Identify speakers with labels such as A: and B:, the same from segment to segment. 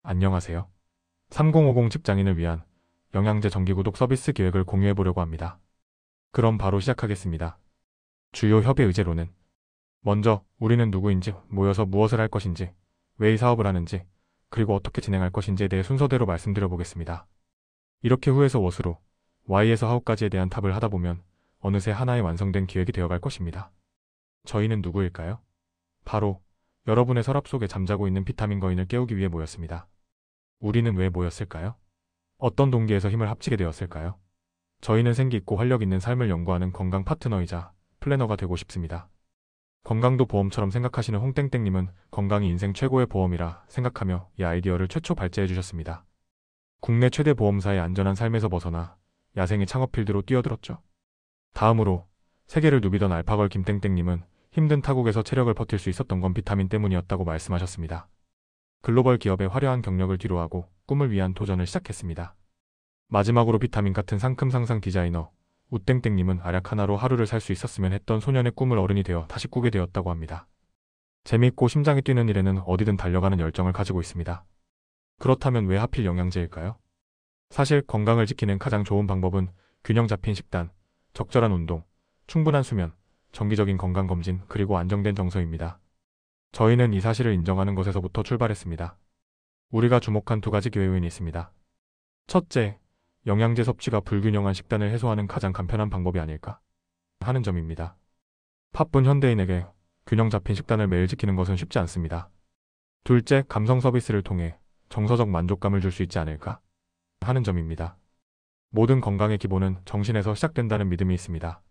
A: 안녕하세요. 3050 직장인을 위한 영양제 정기구독 서비스 기획을 공유해 보려고 합니다. 그럼 바로 시작하겠습니다. 주요 협의 의제로는 먼저 우리는 누구인지, 모여서 무엇을 할 것인지, 왜 이 사업을 하는지, 그리고 어떻게 진행할 것인지에 대해 순서대로 말씀드려 보겠습니다. 이렇게 후에서 what으로, why에서 how까지에 대한 탑을 하다 보면 어느새 하나의 완성된 기획이 되어갈 것입니다. 저희는 누구일까요? 바로 여러분의 서랍 속에 잠자고 있는 비타민 거인을 깨우기 위해 모였습니다. 우리는 왜 모였을까요? 어떤 동기에서 힘을 합치게 되었을까요? 저희는 생기 있고 활력 있는 삶을 연구하는 건강 파트너이자 플래너가 되고 싶습니다. 건강도 보험처럼 생각하시는 홍땡땡님은 건강이 인생 최고의 보험이라 생각하며 이 아이디어를 최초 발제해 주셨습니다. 국내 최대 보험사의 안전한 삶에서 벗어나 야생의 창업 필드로 뛰어들었죠. 다음으로 세계를 누비던 알파걸 김땡땡님은 힘든 타국에서 체력을 버틸 수 있었던 건 비타민 때문이었다고 말씀하셨습니다. 글로벌 기업의 화려한 경력을 뒤로하고 꿈을 위한 도전을 시작했습니다. 마지막으로 비타민 같은 상큼 상상 디자이너 우땡땡님은 알약 하나로 하루를 살 수 있었으면 했던 소년의 꿈을 어른이 되어 다시 꾸게 되었다고 합니다. 재미있고 심장이 뛰는 일에는 어디든 달려가는 열정을 가지고 있습니다. 그렇다면 왜 하필 영양제일까요? 사실 건강을 지키는 가장 좋은 방법은 균형 잡힌 식단, 적절한 운동, 충분한 수면, 정기적인 건강검진, 그리고 안정된 정서입니다. 저희는 이 사실을 인정하는 것에서부터 출발했습니다. 우리가 주목한 두 가지 요인이 있습니다. 첫째, 영양제 섭취가 불균형한 식단을 해소하는 가장 간편한 방법이 아닐까 하는 점입니다. 바쁜 현대인에게 균형 잡힌 식단을 매일 지키는 것은 쉽지 않습니다. 둘째, 감성 서비스를 통해 정서적 만족감을 줄 수 있지 않을까 하는 점입니다. 모든 건강의 기본은 정신에서 시작된다는 믿음이 있습니다.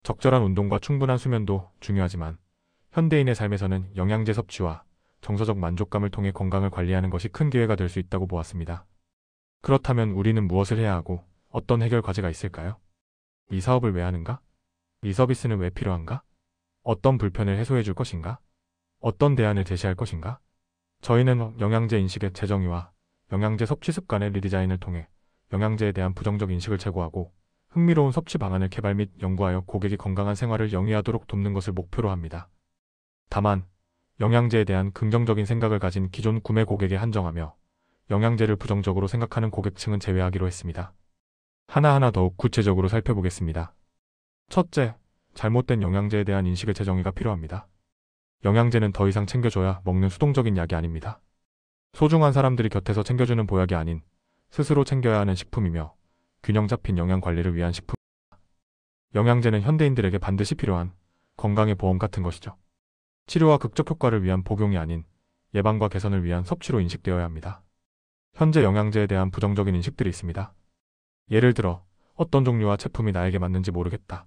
A: 적절한 운동과 충분한 수면도 중요하지만 현대인의 삶에서는 영양제 섭취와 정서적 만족감을 통해 건강을 관리하는 것이 큰 기회가 될 수 있다고 보았습니다. 그렇다면 우리는 무엇을 해야 하고 어떤 해결 과제가 있을까요? 이 사업을 왜 하는가? 이 서비스는 왜 필요한가? 어떤 불편을 해소해 줄 것인가? 어떤 대안을 제시할 것인가? 저희는 영양제 인식의 재정의와 영양제 섭취 습관의 리디자인을 통해 영양제에 대한 부정적 인식을 제거하고 흥미로운 섭취 방안을 개발 및 연구하여 고객이 건강한 생활을 영위하도록 돕는 것을 목표로 합니다. 다만 영양제에 대한 긍정적인 생각을 가진 기존 구매 고객에 한정하며 영양제를 부정적으로 생각하는 고객층은 제외하기로 했습니다. 하나하나 더욱 구체적으로 살펴보겠습니다. 첫째, 잘못된 영양제에 대한 인식의 재정의가 필요합니다. 영양제는 더 이상 챙겨줘야 먹는 수동적인 약이 아닙니다. 소중한 사람들이 곁에서 챙겨주는 보약이 아닌 스스로 챙겨야 하는 식품이며 균형 잡힌 영양 관리를 위한 식품입니다. 영양제는 현대인들에게 반드시 필요한 건강의 보험 같은 것이죠. 치료와 극적 효과를 위한 복용이 아닌 예방과 개선을 위한 섭취로 인식되어야 합니다. 현재 영양제에 대한 부정적인 인식들이 있습니다. 예를 들어 어떤 종류와 제품이 나에게 맞는지 모르겠다.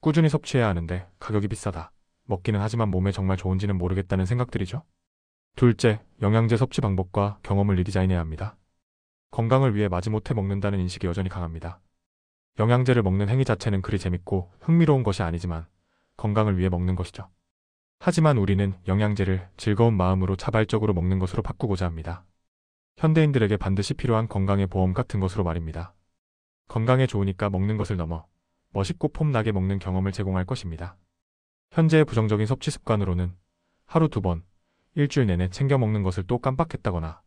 A: 꾸준히 섭취해야 하는데 가격이 비싸다. 먹기는 하지만 몸에 정말 좋은지는 모르겠다는 생각들이죠. 둘째, 영양제 섭취 방법과 경험을 리디자인해야 합니다. 건강을 위해 마지못해 먹는다는 인식이 여전히 강합니다. 영양제를 먹는 행위 자체는 그리 재밌고 흥미로운 것이 아니지만 건강을 위해 먹는 것이죠. 하지만 우리는 영양제를 즐거운 마음으로 자발적으로 먹는 것으로 바꾸고자 합니다. 현대인들에게 반드시 필요한 건강의 보험 같은 것으로 말입니다. 건강에 좋으니까 먹는 것을 넘어 멋있고 폼나게 먹는 경험을 제공할 것입니다. 현재의 부정적인 섭취 습관으로는 하루 2번, 일주일 내내 챙겨 먹는 것을 또 깜빡했다거나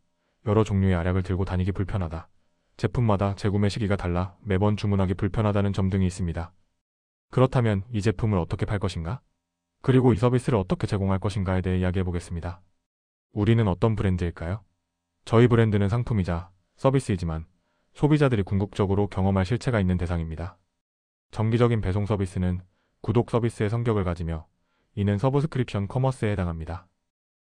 A: 여러 종류의 알약을 들고 다니기 불편하다, 제품마다 재구매 시기가 달라 매번 주문하기 불편하다는 점 등이 있습니다. 그렇다면 이 제품을 어떻게 팔 것인가? 그리고 이 서비스를 어떻게 제공할 것인가에 대해 이야기해 보겠습니다. 우리는 어떤 브랜드일까요? 저희 브랜드는 상품이자 서비스이지만 소비자들이 궁극적으로 경험할 실체가 있는 대상입니다. 정기적인 배송 서비스는 구독 서비스의 성격을 가지며 이는 서브스크립션 커머스에 해당합니다.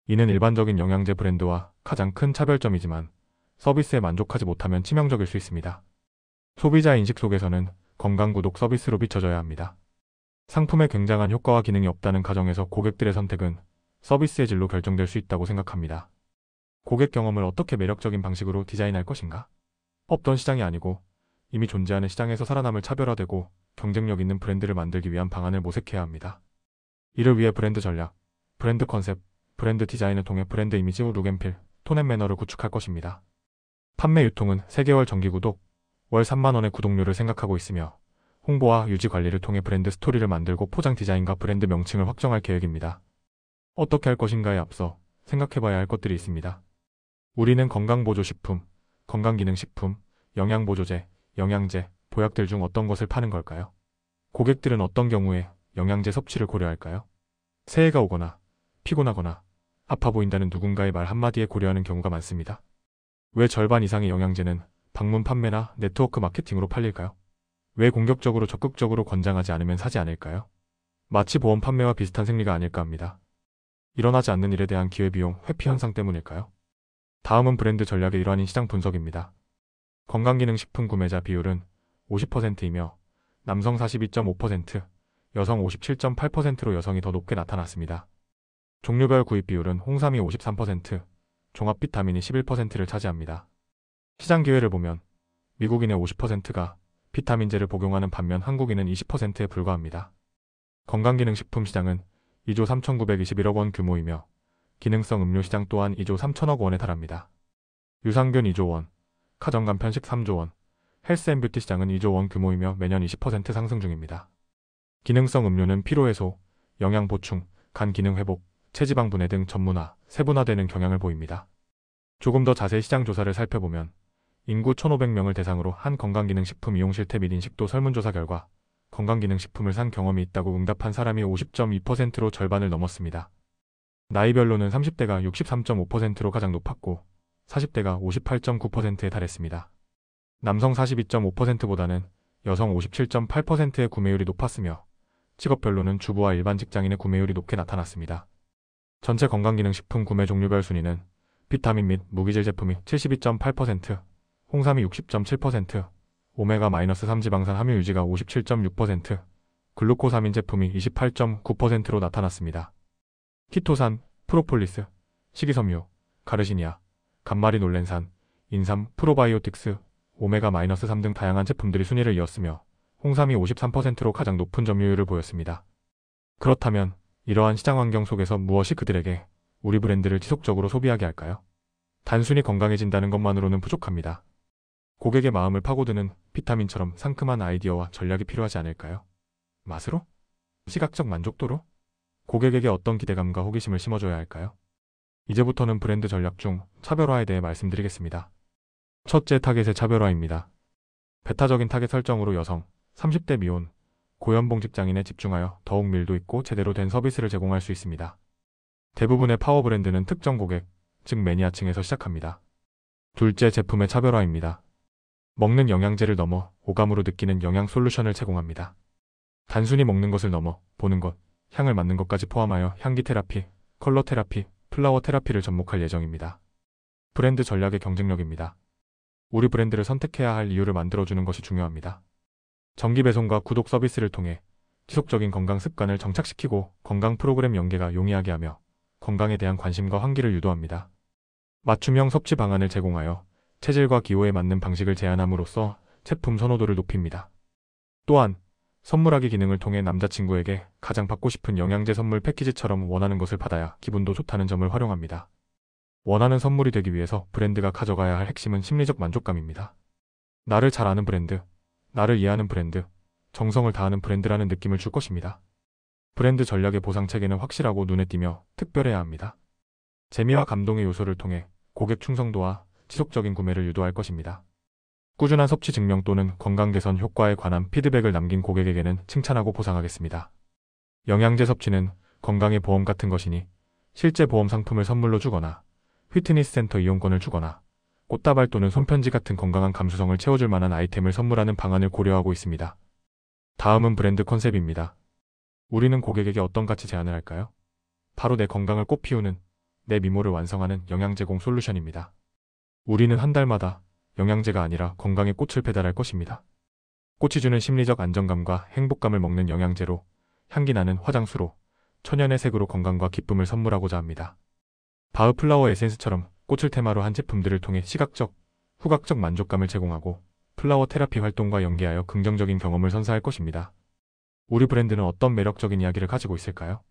A: 이는 일반적인 영양제 브랜드와 가장 큰 차별점이지만 서비스에 만족하지 못하면 치명적일 수 있습니다. 소비자 인식 속에서는 건강 구독 서비스로 비춰져야 합니다. 상품에 굉장한 효과와 기능이 없다는 가정에서 고객들의 선택은 서비스의 질로 결정될 수 있다고 생각합니다. 고객 경험을 어떻게 매력적인 방식으로 디자인할 것인가? 없던 시장이 아니고 이미 존재하는 시장에서 살아남을 차별화되고 경쟁력 있는 브랜드를 만들기 위한 방안을 모색해야 합니다. 이를 위해 브랜드 전략, 브랜드 컨셉, 브랜드 디자인을 통해 브랜드 이미지, 룩앤필, 톤앤매너를 구축할 것입니다. 판매 유통은 3개월 정기 구독, 월 3만 원의 구독료를 생각하고 있으며 홍보와 유지 관리를 통해 브랜드 스토리를 만들고 포장 디자인과 브랜드 명칭을 확정할 계획입니다. 어떻게 할 것인가에 앞서 생각해봐야 할 것들이 있습니다. 우리는 건강보조식품, 건강기능식품, 영양보조제, 영양제, 보약들 중 어떤 것을 파는 걸까요? 고객들은 어떤 경우에 영양제 섭취를 고려할까요? 새해가 오거나, 피곤하거나, 아파 보인다는 누군가의 말 한마디에 고려하는 경우가 많습니다. 왜 절반 이상의 영양제는 방문 판매나 네트워크 마케팅으로 팔릴까요? 왜 공격적으로 적극적으로 권장하지 않으면 사지 않을까요? 마치 보험 판매와 비슷한 생리가 아닐까 합니다. 일어나지 않는 일에 대한 기회비용 회피 현상 때문일까요? 다음은 브랜드 전략의 일환인 시장 분석입니다. 건강기능식품 구매자 비율은 50%이며 남성 42.5%, 여성 57.8%로 여성이 더 높게 나타났습니다. 종류별 구입 비율은 홍삼이 53%, 종합비타민이 11%를 차지합니다. 시장 기회를 보면 미국인의 50%가 비타민제를 복용하는 반면 한국인은 20%에 불과합니다. 건강기능식품 시장은 2조 3,921억 원 규모이며 기능성 음료 시장 또한 2조 3천억 원에 달합니다. 유산균 2조 원, 카정간 편식 3조 원, 헬스앤뷰티 시장은 2조 원 규모이며 매년 20% 상승 중입니다. 기능성 음료는 피로해소, 영양 보충, 간 기능 회복, 체지방 분해 등 전문화, 세분화되는 경향을 보입니다. 조금 더 자세히 시장 조사를 살펴보면 인구 1,500명을 대상으로 한 건강기능식품 이용 실태 및 인식도 설문조사 결과 건강기능식품을 산 경험이 있다고 응답한 사람이 50.2%로 절반을 넘었습니다. 나이별로는 30대가 63.5%로 가장 높았고 40대가 58.9%에 달했습니다. 남성 42.5%보다는 여성 57.8%의 구매율이 높았으며 직업별로는 주부와 일반 직장인의 구매율이 높게 나타났습니다. 전체 건강기능식품 구매 종류별 순위는 비타민 및 무기질 제품이 72.8%, 홍삼이 60.7%, 오메가-3 지방산 함유 유지가 57.6%, 글루코사민 제품이 28.9%로 나타났습니다. 키토산, 프로폴리스, 식이섬유, 가르시니아, 감마리놀렌산, 인삼, 프로바이오틱스, 오메가-3 등 다양한 제품들이 순위를 이었으며 홍삼이 53%로 가장 높은 점유율을 보였습니다. 그렇다면 이러한 시장 환경 속에서 무엇이 그들에게 우리 브랜드를 지속적으로 소비하게 할까요? 단순히 건강해진다는 것만으로는 부족합니다. 고객의 마음을 파고드는 비타민처럼 상큼한 아이디어와 전략이 필요하지 않을까요? 맛으로? 시각적 만족도로? 고객에게 어떤 기대감과 호기심을 심어줘야 할까요? 이제부터는 브랜드 전략 중 차별화에 대해 말씀드리겠습니다. 첫째, 타겟의 차별화입니다. 배타적인 타겟 설정으로 여성, 30대 미혼, 고연봉 직장인에 집중하여 더욱 밀도 있고 제대로 된 서비스를 제공할 수 있습니다. 대부분의 파워 브랜드는 특정 고객, 즉 매니아층에서 시작합니다. 둘째, 제품의 차별화입니다. 먹는 영양제를 넘어 오감으로 느끼는 영양 솔루션을 제공합니다. 단순히 먹는 것을 넘어 보는 것, 향을 맡는 것까지 포함하여 향기 테라피, 컬러 테라피, 플라워 테라피를 접목할 예정입니다. 브랜드 전략의 경쟁력입니다. 우리 브랜드를 선택해야 할 이유를 만들어주는 것이 중요합니다. 정기 배송과 구독 서비스를 통해 지속적인 건강 습관을 정착시키고 건강 프로그램 연계가 용이하게 하며 건강에 대한 관심과 환기를 유도합니다. 맞춤형 섭취 방안을 제공하여 체질과 기호에 맞는 방식을 제안함으로써 제품 선호도를 높입니다. 또한 선물하기 기능을 통해 남자친구에게 가장 받고 싶은 영양제 선물 패키지처럼 원하는 것을 받아야 기분도 좋다는 점을 활용합니다. 원하는 선물이 되기 위해서 브랜드가 가져가야 할 핵심은 심리적 만족감입니다. 나를 잘 아는 브랜드, 나를 이해하는 브랜드, 정성을 다하는 브랜드라는 느낌을 줄 것입니다. 브랜드 전략의 보상 체계는 확실하고 눈에 띄며 특별해야 합니다. 재미와 감동의 요소를 통해 고객 충성도와 지속적인 구매를 유도할 것입니다. 꾸준한 섭취 증명 또는 건강 개선 효과에 관한 피드백을 남긴 고객에게는 칭찬하고 보상하겠습니다. 영양제 섭취는 건강의 보험 같은 것이니 실제 보험 상품을 선물로 주거나 피트니스 센터 이용권을 주거나 꽃다발 또는 손편지 같은 건강한 감수성을 채워줄 만한 아이템을 선물하는 방안을 고려하고 있습니다. 다음은 브랜드 컨셉입니다. 우리는 고객에게 어떤 가치 제안을 할까요? 바로 내 건강을 꽃피우는, 내 미모를 완성하는 영양 제공 솔루션입니다. 우리는 한 달마다 영양제가 아니라 건강의 꽃을 배달할 것입니다. 꽃이 주는 심리적 안정감과 행복감을 먹는 영양제로, 향기 나는 화장수로, 천연의 색으로 건강과 기쁨을 선물하고자 합니다. 바흐 플라워 에센스처럼 꽃을 테마로 한 제품들을 통해 시각적, 후각적 만족감을 제공하고 플라워 테라피 활동과 연계하여 긍정적인 경험을 선사할 것입니다. 우리 브랜드는 어떤 매력적인 이야기를 가지고 있을까요?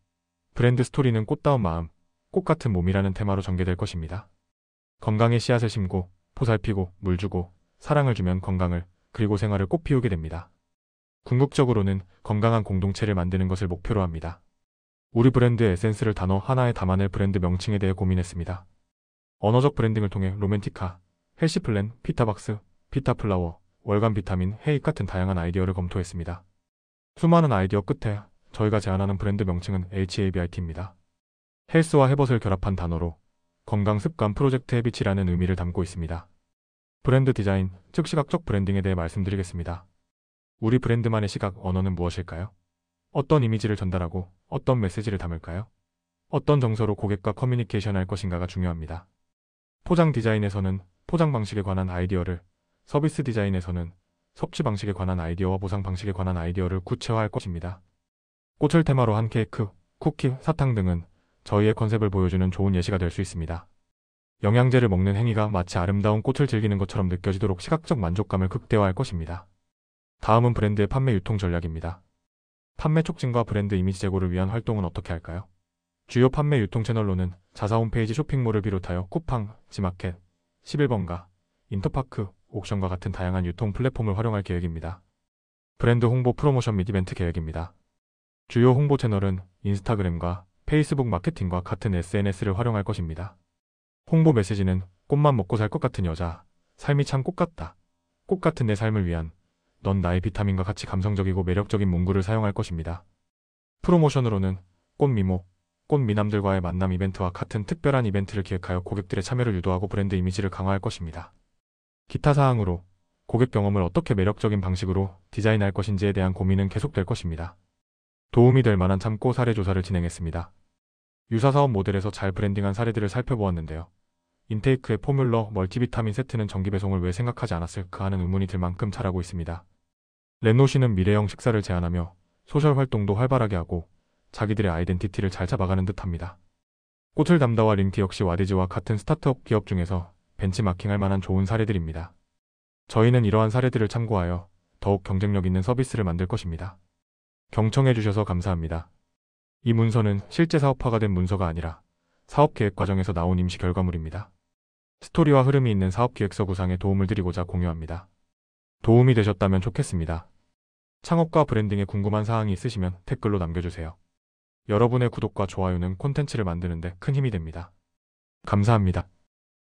A: 브랜드 스토리는 꽃다운 마음, 꽃 같은 몸이라는 테마로 전개될 것입니다. 건강의 씨앗을 심고, 보살피고, 물 주고, 사랑을 주면 건강을, 그리고 생활을 꽃 피우게 됩니다. 궁극적으로는 건강한 공동체를 만드는 것을 목표로 합니다. 우리 브랜드의 에센스를 단어 하나에 담아낼 브랜드 명칭에 대해 고민했습니다. 언어적 브랜딩을 통해 로맨티카, 헬시플랜, 피타박스, 피타플라워, 월간 비타민, 헤이 같은 다양한 아이디어를 검토했습니다. 수많은 아이디어 끝에 저희가 제안하는 브랜드 명칭은 HABIT입니다. 헬스와 해벗을 결합한 단어로 건강 습관 프로젝트 해비치라는 의미를 담고 있습니다. 브랜드 디자인, 즉 시각적 브랜딩에 대해 말씀드리겠습니다. 우리 브랜드만의 시각 언어는 무엇일까요? 어떤 이미지를 전달하고 어떤 메시지를 담을까요? 어떤 정서로 고객과 커뮤니케이션할 것인가가 중요합니다. 포장 디자인에서는 포장 방식에 관한 아이디어를, 서비스 디자인에서는 섭취 방식에 관한 아이디어와 보상 방식에 관한 아이디어를 구체화할 것입니다. 꽃을 테마로 한 케이크, 쿠키, 사탕 등은 저희의 컨셉을 보여주는 좋은 예시가 될 수 있습니다. 영양제를 먹는 행위가 마치 아름다운 꽃을 즐기는 것처럼 느껴지도록 시각적 만족감을 극대화할 것입니다. 다음은 브랜드의 판매 유통 전략입니다. 판매 촉진과 브랜드 이미지 제고를 위한 활동은 어떻게 할까요? 주요 판매 유통 채널로는 자사 홈페이지 쇼핑몰을 비롯하여 쿠팡, 지마켓, 11번가, 인터파크, 옥션과 같은 다양한 유통 플랫폼을 활용할 계획입니다. 브랜드 홍보 프로모션 및 이벤트 계획입니다. 주요 홍보 채널은 인스타그램과 페이스북 마케팅과 같은 SNS를 활용할 것입니다. 홍보 메시지는 꽃만 먹고 살 것 같은 여자, 삶이 참 꽃 같다. 꽃 같은 내 삶을 위한 넌 나의 비타민과 같이 감성적이고 매력적인 문구를 사용할 것입니다. 프로모션으로는 꽃미모, 꽃미남들과의 만남 이벤트와 같은 특별한 이벤트를 기획하여 고객들의 참여를 유도하고 브랜드 이미지를 강화할 것입니다. 기타 사항으로 고객 경험을 어떻게 매력적인 방식으로 디자인할 것인지에 대한 고민은 계속될 것입니다. 도움이 될 만한 참고 사례 조사를 진행했습니다. 유사사업 모델에서 잘 브랜딩한 사례들을 살펴보았는데요. 인테이크의 포뮬러 멀티비타민 세트는 정기 배송을 왜 생각하지 않았을까 하는 의문이 들 만큼 잘하고 있습니다. 렌노시는 미래형 식사를 제안하며 소셜 활동도 활발하게 하고 자기들의 아이덴티티를 잘 잡아가는 듯합니다. 꽃을 담다와 링티 역시 와디즈와 같은 스타트업 기업 중에서 벤치마킹할 만한 좋은 사례들입니다. 저희는 이러한 사례들을 참고하여 더욱 경쟁력 있는 서비스를 만들 것입니다. 경청해 주셔서 감사합니다. 이 문서는 실제 사업화가 된 문서가 아니라 사업 계획 과정에서 나온 임시 결과물입니다. 스토리와 흐름이 있는 사업 기획서 구상에 도움을 드리고자 공유합니다. 도움이 되셨다면 좋겠습니다. 창업과 브랜딩에 궁금한 사항이 있으시면 댓글로 남겨주세요. 여러분의 구독과 좋아요는 콘텐츠를 만드는 데 큰 힘이 됩니다. 감사합니다.